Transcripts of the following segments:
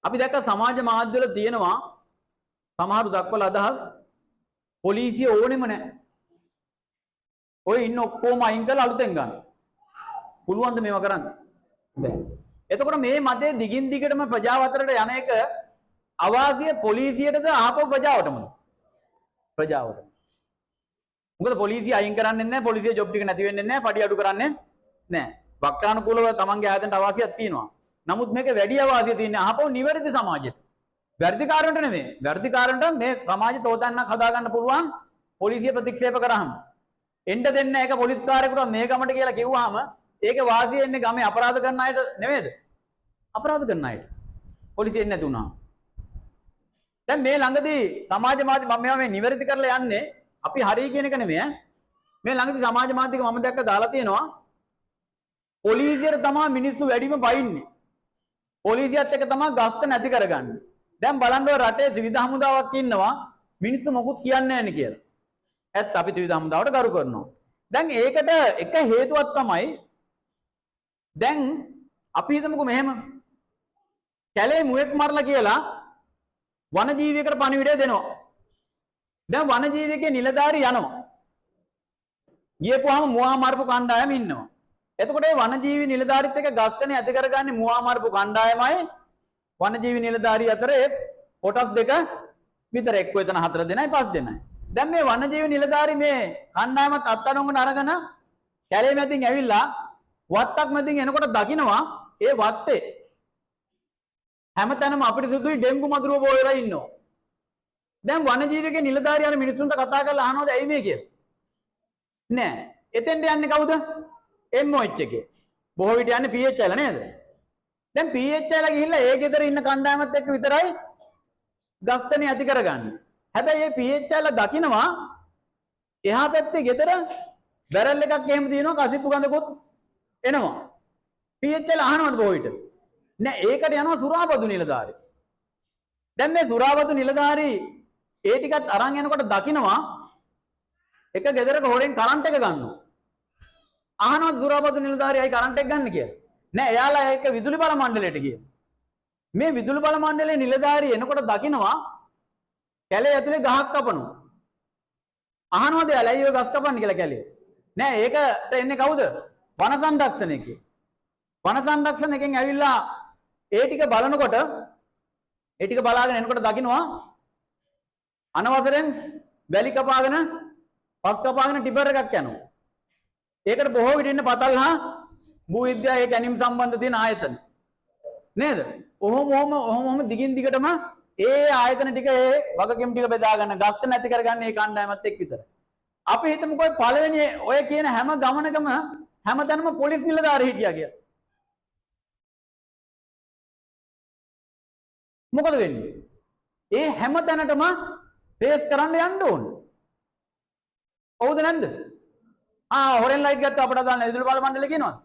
අපි දැක්ක සමාජ මාධ්‍යවල තියෙනවා සමහරු දක්වලා අදහස් පොලිසිය ඕනෙම නැහැ. ඔය ඉන්න ඔක්කොම අයින් කරලා අලුතෙන් ගන්න. පුළුවන් ද මේවා කරන්න? බැහැ. එතකොට මේ මතේ දිගින් දිගටම ප්‍රජාව අතරට යන එක අවාසිය පොලිසියටද ආපහු ප්‍රජාවටමද? ප්‍රජාවට. මොකද පොලිසිය අයින් කරන්නේ නැහැ, පොලිසිය ජොබ් ටික නැති වෙන්නේ නැහැ, පඩි අඩු කරන්නේ නැහැ. වක්‍රානුකූලව තමන්ගේ ආයතනට අවාසියක් තියෙනවා. නමුත් මේක වැඩි අවාසිය තියෙන්නේ ආපහු නිවැරදි සමාජයට. වැරදි කාරණට නෙමෙයි. වැරදි කාරණට මේ සමාජ තෝතන්නක් හදාගන්න පුළුවන් පොලිසිය ප්‍රතික්ෂේප කරාම. එන්න දෙන්න ඒක පොලිස් කාර්යකට මේ ගමට කියලා කිව්වහම ඒකේ වාසිය එන්නේ ගමේ අපරාධ කරන අයට නෙමෙයිද? අපරාධ කරන අයට. පොලිසිය එන්නේ නැති වුණා. දැන් මේ ළඟදී සමාජ මාධ්‍ය මම මේවා මේ නිවැරදි කරලා යන්නේ අපි හරි කියන එක නෙමෙයි ඈ. මේ ළඟදී සමාජ මාධ්‍යක මම දැක්ක දාලා තියෙනවා පොලිසියට තමයි මිනිස්සු වැඩිම බයින්නේ. පොලිසියත් එක්ක තමයි ගස්ත නැති කරගන්නේ. දැන් බලන්න රටේ ත්‍රිවිධ හමුදාවක් ඉන්නවා මිනිස්සු මොකුත් කියන්නේ නැහැ නේ කියලා. ඇත්ත අපි ත්‍රිවිධ හමුදාවට ගරු කරනවා. දැන් ඒකට එක හේතුවක් තමයි දැන් අපි හිතමුකෝ මෙහෙම කැලේ මුවෙක් මරලා කියලා වනජීවියෙකුට පණිවිඩය දෙනවා. දැන් වනජීවිකේ නිලධාරී යනවා. ගියපුවාම මුවා මරපු කණ්ඩායම ඉන්නවා. එතකොට මේ වනජීවි නිලධාරීත් එක්ක ගස්තනේ ඇති කරගන්නේ මුවා මරපු කණ්ඩායමයි වනජීවි නිලධාරී අතර කොටස් දෙක විතර එක්ක එතන 4 දෙනයි 5 දෙනයි. දැන් මේ වනජීවි නිලධාරී මේ කණ්ඩායමත් අත්අඩංගුවට අරගෙන කැලේ මැදින් ඇවිල්ලා වත්තක් මැදින් එනකොට දකින්නවා ඒ වත්තේ හැමතැනම අපිට සුදුයි ඩෙන්ගු මදුරුව බෝවෙලා ඉන්නවා. දැන් වනජීවිකේ නිලධාරියා යන මිනිස්සුන්ට කතා කරලා අහනවාද ඇයි මේ කියලා? නෑ. එතෙන්ට යන්නේ කවුද? MOH එකේ. බොහෝ විට යන්නේ PHL නේද? දැන් PHL ගිහිල්ලා ඒ ගෙදර ඉන්න කණ්ඩායමත් එක්ක විතරයි ගස්තනේ ඇති කරගන්නේ. හැබැයි මේ PHL දකින්නවා එහා පැත්තේ ගෙදර බැරල් එකක් එහෙම තියෙනවා කසිප්පු ගඳකුත් එනවා. PHL අහනවාද බොහෝ විට? නෑ ඒකට යනවා සුරාබදු නිලධාරී. දැන් මේ සුරාබදු නිලධාරී ඒ ටිකත් අරන් යනකොට දකින්නවා එක ගෙදරක හොරෙන් කරන්ට් එක ගන්නවා. අහනවාද සුරාබදු නිලධාරී අයි කරන්ට් එක ගන්න කියලා? නෑ එයාලා ඒක විදුලි බල මණ්ඩලයට ගියා. මේ විදුලි බල මණ්ඩලයේ නිලධාරී එනකොට දකින්නවා කැලේ ඇතුලේ ගහක් කපනවා. අහනවාද එයාලා අයියෝ ගස් කපන්නේ කියලා කැලේ? නෑ ඒකට එන්නේ කවුද? වන සංරක්ෂණයකේ. වන සංරක්ෂණයකින් ඇවිල්ලා ඒ ටික බලනකොට ඒ ටික බලාගෙන එනකොට දකින්නවා අනවසරෙන් වැලි කපාගෙන පස් කපාගෙන ටිපර් එකක් යනවා. ඒකට බොහෝ විට ඉන්න පතල්හා භූ විද්‍යාව ඒ කැණීම් සම්බන්ධ තියෙන ආයතන. නේද? ඔහොම දිගින් දිගටම ඒ ආයතන ටික ඒ වගකීම් ටික බෙදා ගන්න ගස්ත නැති කරගන්න ඒ කණ්ඩායමත් එක්ක විතර. අපි හිතමුකෝ පළවෙනි ඔය කියන හැම ගමනකම හැමතැනම පොලිස් නිලධාරී හිටියා කියලා. මොකද වෙන්නේ? ඒ හැම තැනටම ෆේස් කරන්න යන්න ඕනේ. හවුද නැද්ද? හොරෙන් ලයිට් ගත්තා අපිට දාන්න විදුලි බල මණ්ඩලය කියනවද?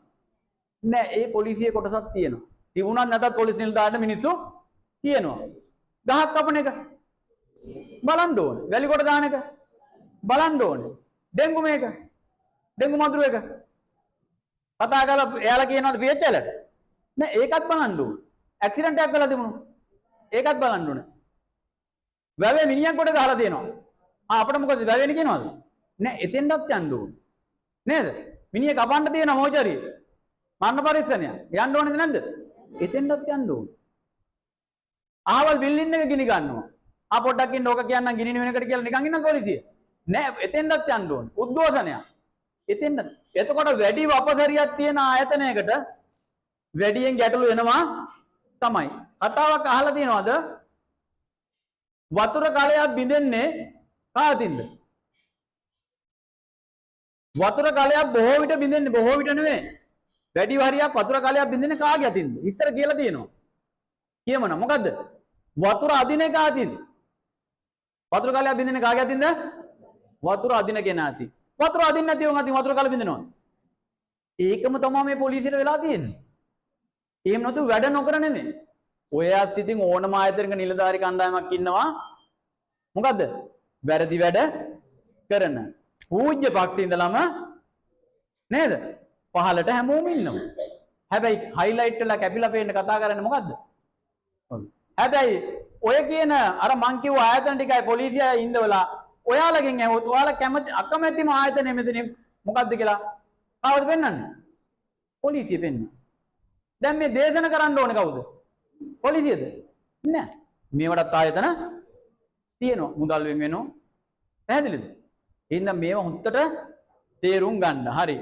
නෑ ඒ පොලිසියේ කොටසක් තියෙනවා. තිබුණත් නැතත් පොලිස් නිලධාරීන්ට මිනිස්සු කියනවා. ගහක් කපන එක බලන්න ඕනේ. වැලි කොට දාන එක බලන්න ඕනේ. ඩෙන්ගු මේක. ඩෙන්ගු මදුරු එක. කතා කරලා එයාලා කියනවාද PHLට? නෑ ඒකත් බලන්න ඕනේ. ඇක්සිඩන්ට් එකක් වෙලා තිබුණා. ඒකත් බලන්න ඕනේ. වැවේ මිනිහක් කොට ගහලා තියෙනවා. අපිට මොකද වැවෙන්නේ කියනවද? නෑ එතෙන්ටත් යන්න ඕනේ. නේද? මිනිහ කපන්න තියෙන මොචරිය. මරණ පරීක්ෂණය. යන්න ඕනේද නැද්ද? එතෙන්ටත් යන්න ඕනේ. අහවල් බිල්ඩින් එක ගිනි ගන්නවා. පොඩ්ඩක් ඉන්න ඕක කියන්නම් ගිනි වෙනකට කියලා නිකන් ඉන්න පොලිසිය. නෑ එතෙන්ටත් යන්න ඕනේ. උද්ඝෝෂණයක්. එතෙන්ට. එතකොට වැඩි වපසරියක් තියෙන ආයතනයකට වැඩියෙන් ගැටලු එනවා තමයි. කතාවක් අහලා තියෙනවද? වතුර කලයක් බිඳෙන්නේ කාටින්ද? වතුර කලයක් බොහෝ විට බිඳෙන්නේ බොහෝ විට නෙමෙයි. වැඩි හරියක් වතුර කලයක් බිඳෙන්නේ කාගේ අතින්ද? ඉස්සර කියලා තියෙනවා. කියමන මොකද්ද? වතුර අදින එක අතින්ද? වතුර කලයක් බිඳෙන්නේ කාගේ අතින්ද? වතුර අදින කෙනා අතින්. වතුර අදින්න නැති වුන් අතින් වතුර කල බිඳිනවා. ඒකම තමයි මේ පොලිසියට වෙලා තියෙන්නේ. එහෙම නැතු වැඩ නොකර නෙමෙයි. ඔයත් ඉතින් ඕනම ආයතනක නිලධාරී කණ්ඩායමක් ඉන්නවා. මොකද්ද? වැරදි වැඩ කරන. පූජ්‍ය පක්ෂේ ඉඳලම නේද? පහලට හැමෝම ඉන්නවා. හැබැයි හයිලයිට් වෙලා කැපිලා පේන්න කතා කරන්නේ මොකද්ද? හැබැයි ඔය කියන අර මං කිව්ව ආයතන ටිකයි පොලිසියයි ඉඳවලා ඔයාලගෙන් ඇහුවොත් ඔයාලා කැමති අකමැතිම ආයතනය මෙතන මොකද්ද කියලා කවුද පෙන්වන්නේ? පොලිසිය පෙන්වන්නේ. දැන් මේ දේශන කරන්න ඕනේ කවුද? පොලිසියද? නෑ. මේවටත් ආයතන තියෙනවා. මුදල් වෙන් වෙනවා. පැහැදිලිද? එහෙනම් මේවා හොත්තට තේරුම් ගන්න. හරි.